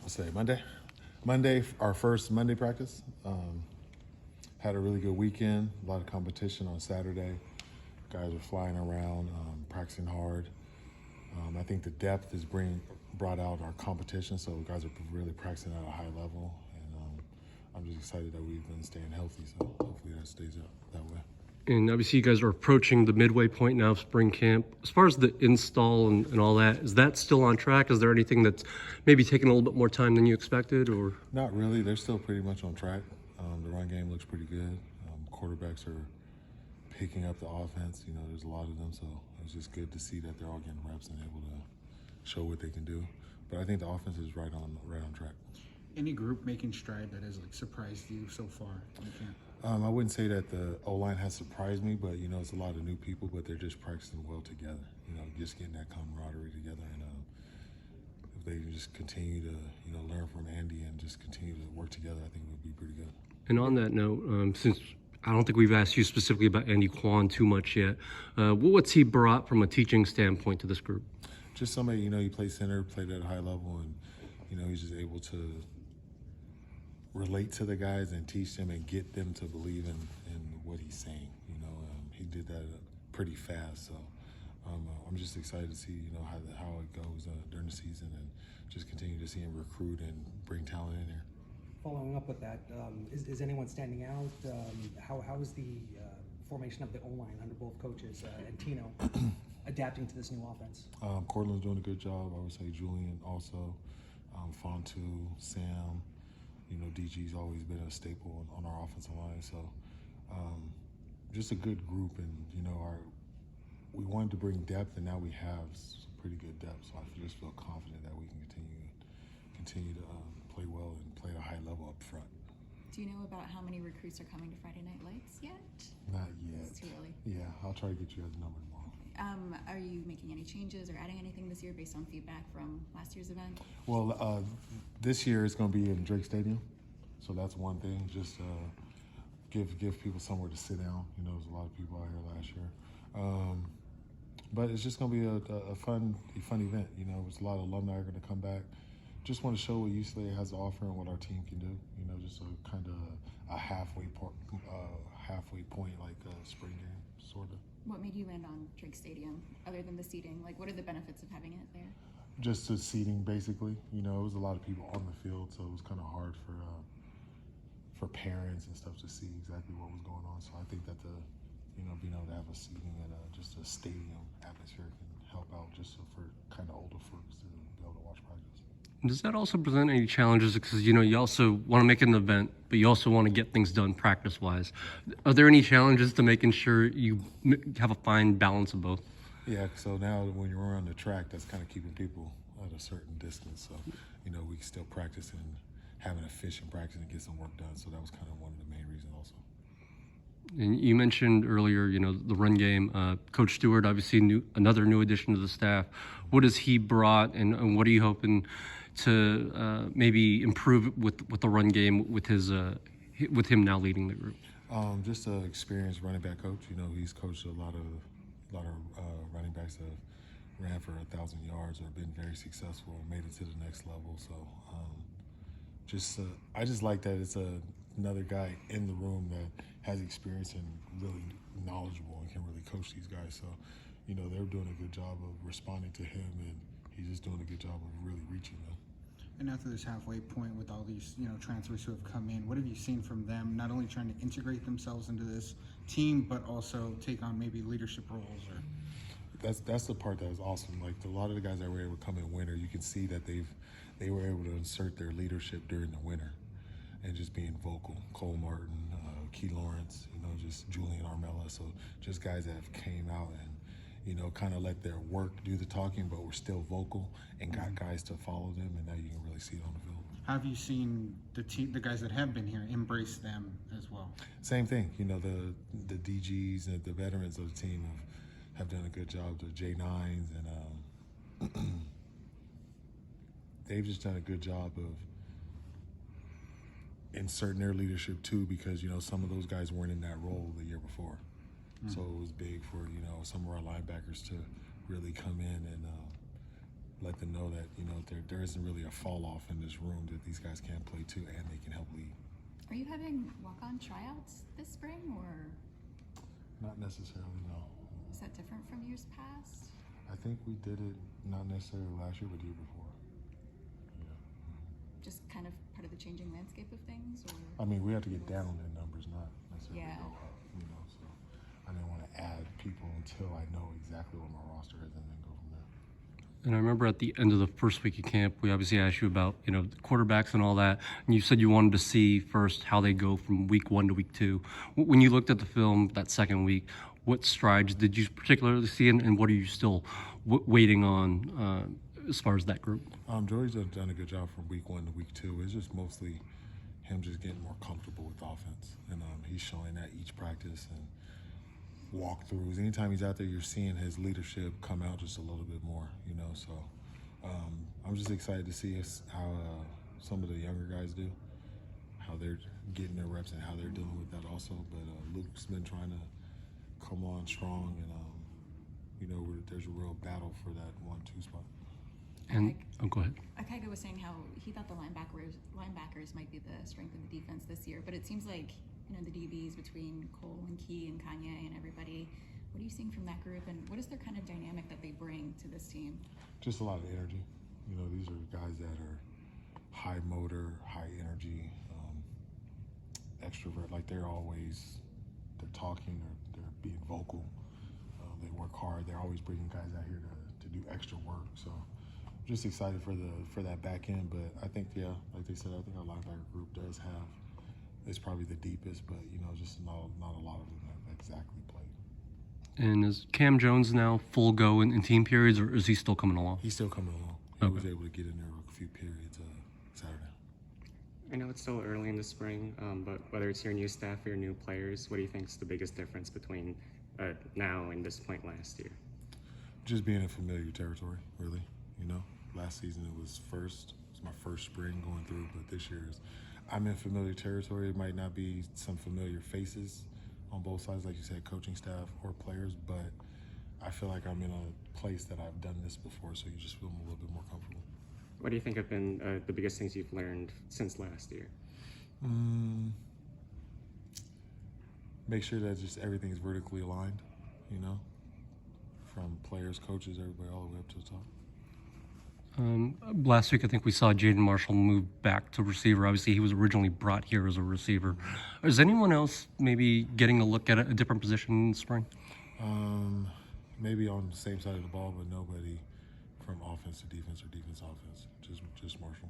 say Monday. Monday, our first Monday practice. Had a really good weekend. A lot of competition on Saturday. Guys are flying around, practicing hard. I think the depth is brought out our competition, so guys are really practicing at a high level. And I'm just excited that we've been staying healthy, so hopefully that stays out that way. And obviously you guys are approaching the midway point now of spring camp. As far as the install and all that, is that still on track? Is there anything that's maybe taking a little bit more time than you expected? Or Not really. They're still pretty much on track. The run game looks pretty good. Quarterbacks are picking up the offense. You know, there's a lot of them, so it's just good to see that they're all getting reps and able to show what they can do. But I think the offense is right on track. Any group making stride that has surprised you so far in camp? I wouldn't say that the O-line has surprised me, but you know, it's a lot of new people, but they're just practicing well together. You know, just getting that camaraderie together, and if they just continue to learn from Andy and just continue to work together, I think it would be pretty good. And on that note, since I don't think we've asked you specifically about Andy Kwan too much yet, what's he brought from a teaching standpoint to this group? Just somebody, he played center, played at a high level, and he's just able to relate to the guys and teach them and get them to believe in what he's saying. He did that pretty fast, so I'm just excited to see how it goes during the season, and just continue to see him recruit and bring talent in there. Following up with that, is anyone standing out? How is the formation of the O-line under both coaches and Tino adapting to this new offense? Cortland's doing a good job. I would say Julian also, Fontu, Sam. DG's always been a staple on our offensive line. So just a good group, and we wanted to bring depth, and now we have pretty good depth. So I just feel confident that we can continue to play well and play at a high level up front. Do you know about how many recruits are coming to Friday Night Lights yet? Not yet. It's too early. Yeah, I'll try to get you guys a number tomorrow. Are you making any changes or adding anything this year based on feedback from last year's event? Well, this year it's going to be in Drake Stadium, so that's one thing. Just give people somewhere to sit down. There's a lot of people out here last year, but it's just going to be a fun event. There's a lot of alumni are going to come back. Just want to show what UCLA has to offer and what our team can do. Just a kind of a halfway point, like a spring game, sort of. What made you land on Drake Stadium, other than the seating? Like, what are the benefits of having it there? Just the seating, basically. It was a lot of people on the field, so it was kind of hard for parents and stuff to see exactly what was going on. So I think that being able to have a seating and just a stadium atmosphere can help out, just so for kind of older folks to be able to watch practice. Does that also present any challenges? Because, you also want to make it an event, but you also want to get things done practice-wise. Are there any challenges to making sure you have a fine balance of both? Yeah, so now when you're on the track, that's kind of keeping people at a certain distance. So, we can still practice and have an efficient practice and get some work done. So that was kind of one of the main reasons also. And you mentioned earlier, the run game. Coach Stewart, obviously another new addition to the staff. What has he brought, and what are you hoping to maybe improve with the run game with with him now leading the group? Just an experienced running back coach. He's coached a lot of running backs that have ran for 1,000 yards or been very successful and made it to the next level. So I just like that it's another guy in the room that has experience and really knowledgeable and can really coach these guys. So they're doing a good job of responding to him, and he's just doing a good job of really reaching them. And after this halfway point with all these, transfers who have come in, what have you seen from them, not only trying to integrate themselves into this team, but also take on maybe leadership roles? Or That's the part that was awesome. Like, a lot of the guys that were able to come in winter, you can see that they were able to insert their leadership during the winter and just being vocal. Cole Martin, Key Lawrence, just Julian Armella. So just guys that have came out and kind of let their work do the talking, but were still vocal and got guys to follow them, and now you can really see it on the field. Have you seen the guys that have been here embrace them as well? Same thing. The DGs and the veterans of the team have done a good job. The J9s and they've just done a good job of inserting their leadership too, because some of those guys weren't in that role the year before. So it was big for some of our linebackers to really come in and let them know that, you know, there isn't really a fall off in this room, that these guys can play too and they can help lead. Are you having walk-on tryouts this spring, or Not necessarily, no. is that different from years past? I think we did it not necessarily last year, but the year before. Yeah. Just kind of part of the changing landscape of things, or? I mean, we have to get down in numbers, not necessarily Yeah. go up, you know, so I didn't want to add people until I know exactly what my roster is and then go from there. And I remember at the end of the first week of camp, we obviously asked you about, you know, the quarterbacks and all that, and you said you wanted to see first how they go from week 1 to week 2. When you looked at the film that second week, what strides did you particularly see, and what are you still waiting on as far as that group? Joey's done a good job from week 1 to week 2. It's just mostly him just getting more comfortable with offense, and he's showing that each practice and walkthroughs. Anytime he's out there, you're seeing his leadership come out just a little bit more, you know. So I'm just excited to see how some of the younger guys do, how they're getting their reps and how they're dealing with that also. But Luke's been trying to come on strong, and you know, there's a real battle for that 1-2 spot. And go ahead. Akaiga was saying how he thought the linebackers might be the strength of the defense this year, but it seems like, you know, the DBs between Cole and Key and Kanye and everybody, what are you seeing from that group, and what is their kind of dynamic that they bring to this team? Just a lot of energy. You know, these are guys that are high motor, high energy, extrovert. Like they're talking, they're being vocal. They work hard. They're always bringing guys out here to do extra work. So I'm just excited for that back end. But I think, yeah, like they said, I think our linebacker group does have, it's probably the deepest, but you know, just not a lot of them have exactly played. And is Cam Jones now full go in team periods, or is he still coming along? He's still coming along. He Okay. was able to get in there a few periods Saturday. I know it's still early in the spring, but whether it's your new staff or your new players, what do you think is the biggest difference between now and this point last year? Just being in familiar territory, really. You know, last season it was my first spring going through, but this year I'm in familiar territory. It might not be some familiar faces on both sides, like you said, coaching staff or players, but I feel like I'm in a place that I've done this before, so you just feel a little bit more comfortable. What do you think have been the biggest things you've learned since last year? Make sure that just everything is vertically aligned, you know, from players, coaches, everybody, all the way up to the top. Last week, I think we saw Jaden Marshall move back to receiver. Obviously, he was originally brought here as a receiver. Is anyone else maybe getting a look at a different position in the spring? Maybe on the same side of the ball, but nobody from offense to defense or defense to offense. Just Marshall.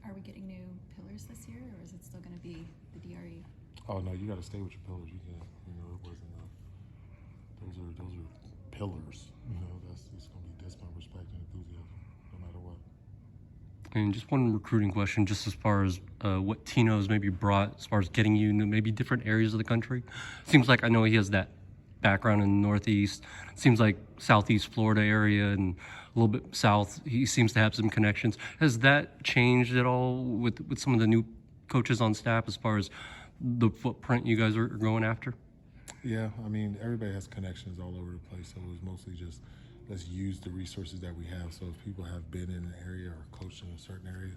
Are we getting new pillars this year, or is it still going to be the DRE? Oh no, you got to stay with your pillars. You can't. You know, it wasn't. Those are pillars. You know, it's going to be discipline, respect, and enthusiasm, no matter what. And just one recruiting question, just as far as what Tino's maybe brought, as far as getting you into maybe different areas of the country. Seems like I know he has that background in the Northeast. It seems like Southeast Florida area and a little bit south. He seems to have some connections. Has that changed at all with some of the new coaches on staff as far as the footprint you guys are going after? Yeah, I mean, everybody has connections all over the place, so it was mostly just let's use the resources that we have. So if people have been in an area or coached in a certain area,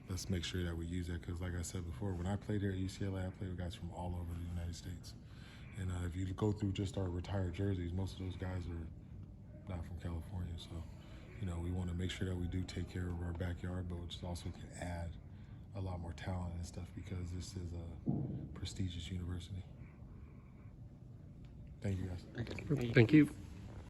let's make sure that we use that. Because like I said before, when I played here at UCLA, I played with guys from all over the United States. And if you go through just our retired jerseys, most of those guys are not from California. So, you know, we want to make sure that we do take care of our backyard, but we just also can add a lot more talent and stuff because this is a prestigious university. Thank you, guys. Thank you.